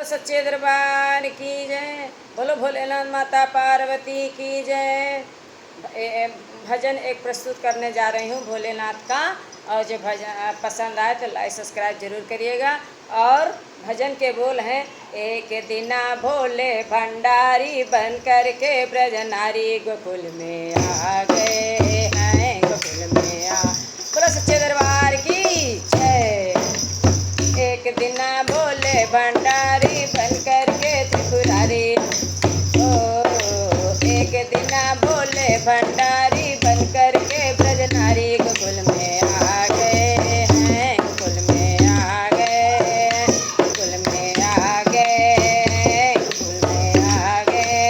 सच्चे दरबार की जय। बोलो भोलेनाथ माता पार्वती की जय। भजन एक प्रस्तुत करने जा रही हूँ भोलेनाथ का, और जो भजन पसंद आए तो लाइक सब्सक्राइब जरूर करिएगा। और भजन के बोल हैं, एक दिना भोले भंडारी बन कर के ब्रज नारी गोकुल में आ गए हैं, गोकुल में आ। बोलो सच्चे दरबार की जय। एक दिना भोले भंडारी बन कर के त्रिपुरारी, ओ एक दिना भोले भंडारी बन कर के ब्रज नारी गोकुल में आ गए हैं, गोकुल में आ गए, गोकुल में आ गए, गोकुल में आ गए।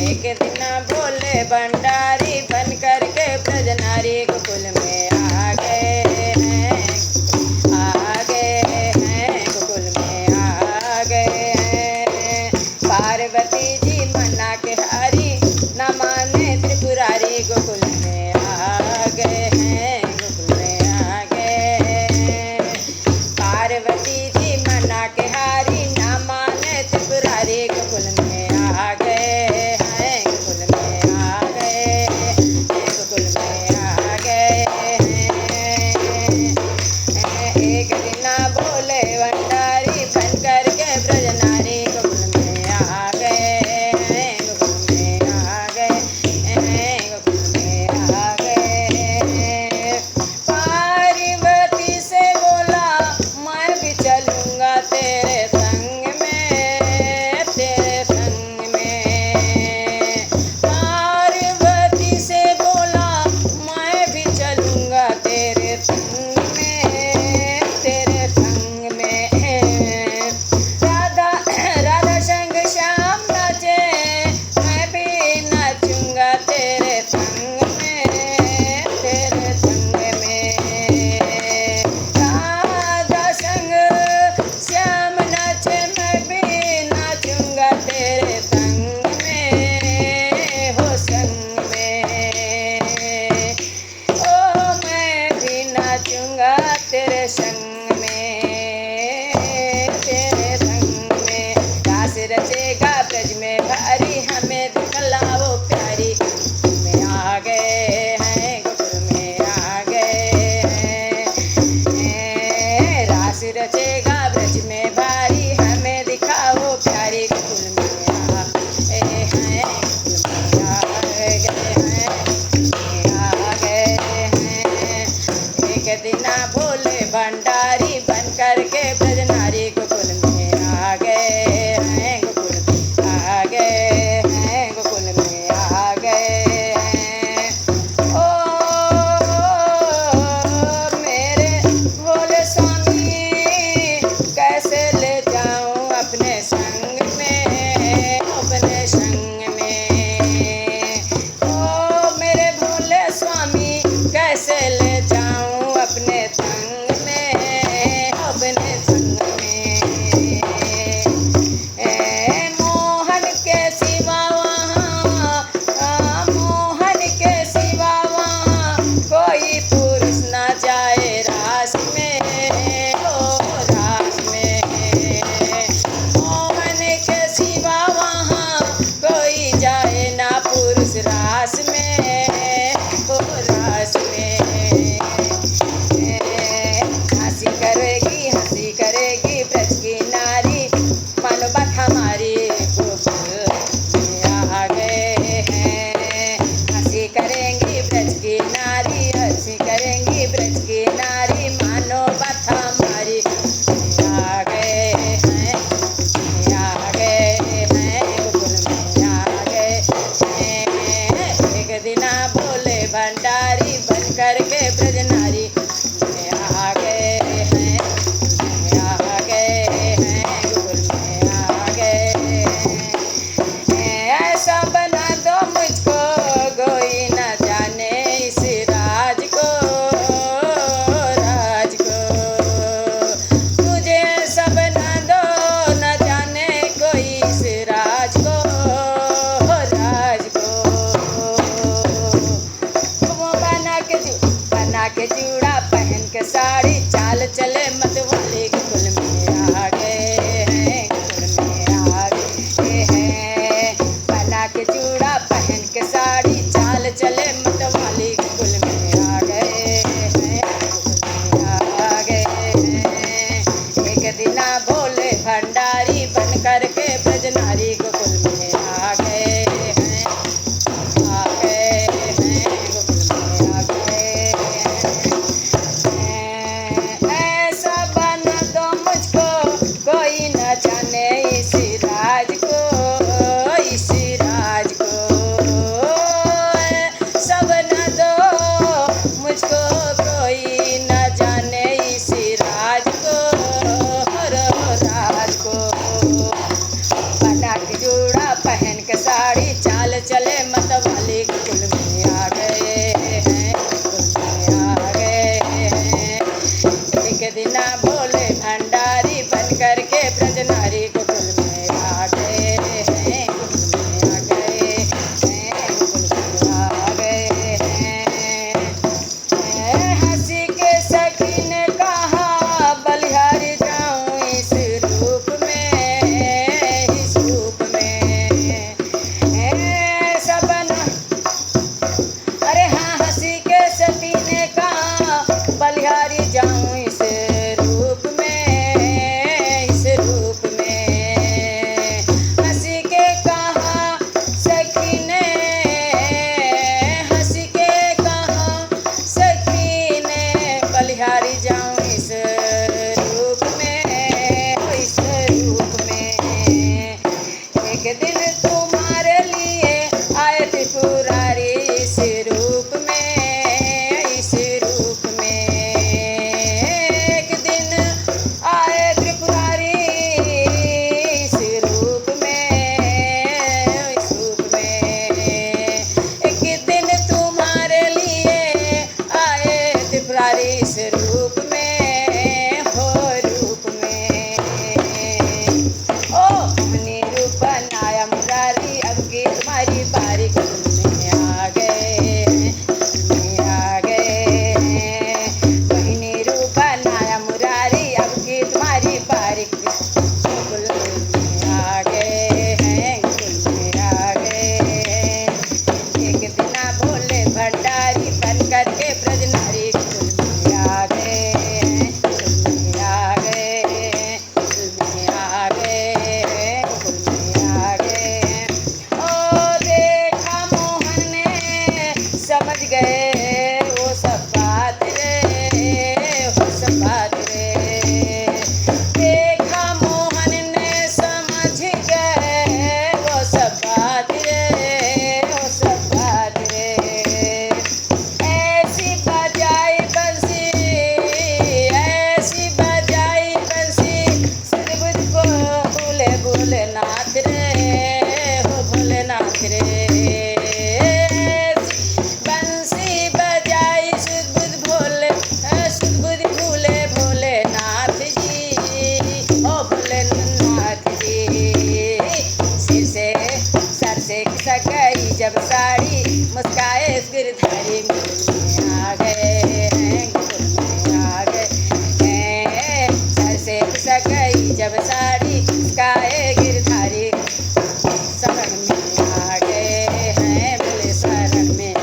एक दिना भोले भंडारी बन कर के ब्रज नारी गोकुल में आ गए हैं, आ गए हैं, गोकुल में आ गए हैं। पार्वती जी मना के हारी न माने त्रिपुरारी गोकुल में आ गए हैं, गोकुल में आ गए हैं। पार्वती जी मना के हारी न माने त्रिपुरारी गोकुल में आ गए हैं, गोकुल में आ गए हैं, गोकुल में आ गए हैं। एक दिना भोले भंडारी बन कर के ब्रज नारी गोकुल में आ गए हैं, गोकुल में आ गए हैं, गोकुल में आ गए हैं। पार्वती से बोला मैं भी चलूंगा तेरे ब्रजनारी गोकुल में आ गए हैं, आ गए हैं, गोकुल में आ गए हैं। ऐसा बना दो मुझको कोई न जाने इस राज को, इस राज को। सब न दो मुझको कोई न जाने इस राज को, हर राज को। बना के जोड़ा पहन के साड़ी चाल चले मतवाली गोकुल में आ गए हैं, गोकुल में आ गए हैं। एक दिना भोले भंडारी बन करके ब्रजनारी गोकुल में आ गए हैं, गोकुल में आ गए हैं, गोकुल में आ गए हैं। हंसी के सखी ने कहा बलिहारी जाऊं इस रूप में, इस रूप में। सबना अरे हाँ, हंसी के सखी ने कहा बलिहारी जाऊं इस रूप में, इस रूप में। हंसी के कहा सखी ने, हंसी के कहा सखी ने बलिहारी जाऊं इस रूप में, इस रूप में। एक दिन तुम्हारे लिए आए त्रिपुरारी इस रूप में, इस रूप में। एक दिन आए त्रिपुरारी इस रूप में, इस रूप में। एक दिन तुम्हारे लिए आए त्रिपुरारी इस रूप में, हो रूप में। ओ मोहनी रूप बनाया मुरारी, अब की तुम्हारी बारी गोकुल में आ गए हैं, गोकुल में आ गए हैं। मोहिनी रूप बनाया मुरारी, अब की तुम्हारी बारी गोकुल में आ गए हैं, गोकुल में आ गए हैं। एक दिना भोले भंडारी बन करके ब्रजनारी गोकुल में आ गए हैं, गोकुल में आ गए हैं, गोकुल में आ गए हैं, गोकुल में आ गए हैं। ओ देखा मोहन ने समझ गए वो सब बात रे, वो सब बात रे। देखा मोहन ने समझ गए वो सब बात रे, वो सब बात रे। ऐसी बजाई बंसी, ऐसी बजाई बंसी, सुध-बुध को भूले भोलेनाथ रे, हो भोलेनाथ रे। बंसी बजाई सुध-बुध भोले, सुध-बुध भूले भोलेनाथ जी, ओ भोलेनाथ जी। सिर से सर से खिसक गई जब साड़ी, मुस्काए इस गिरधारी गोकुल में आ गए हैं, गोकुल में आ गए हैं। सर से खिसक गई जब साड़ी, मुस्काए गिरधारी शरण में आ गए हैं, बोले शरण में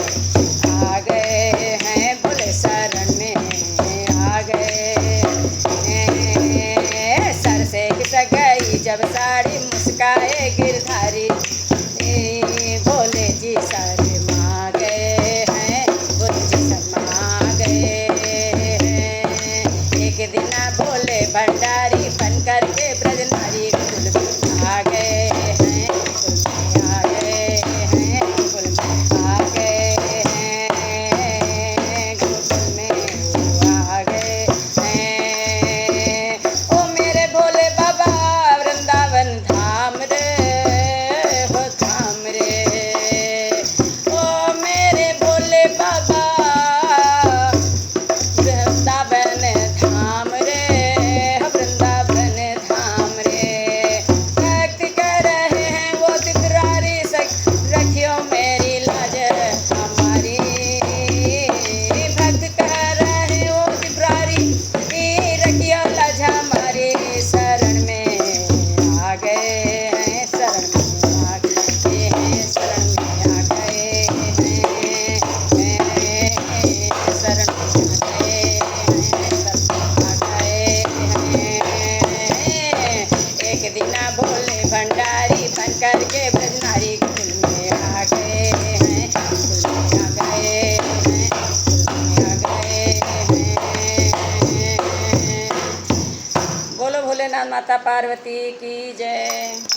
आ गए हैं, बोले शरण में आ गए हैं। सर से खिसक गई जब साड़ी, मुस्काए गिरधारी भोले जी शर्मा गए हैं, भोले जी शर्मा गए हैं। एक दिना भोले भंडारी बन करके ब्रजनारी गोकुल में आ गए हैं, गोकुल में आ गए हैं, गोकुल में आ गए हैं, गोकुल में आ गए हैं। ओ मेरे भोले बाबा वृंदावन धाम रे, हो धाम रे। ओ मेरे भोले बाबा वृंदावन धाम रे, हो वृंदावन धाम रे। भक्त कर रहे हैं वो त्रिपुरारी, रखियो मेरी लाज हमारी। भक्त कर रहे हैं वो त्रिपुरारी, रखियो लाज हमारी। शरण में आ गए हैं, शरण में आ गए हैं, शरण में आ गए हैं, शरण में आ गए हैं, शरण में आ गए हैं। एक दिना भोले भंडारी करके ब्रज नारी कुल में आ गए हैं, कुल में आ गए हैं, कुल में आ गए हैं। बोलो भोलेनाथ माता पार्वती की जय।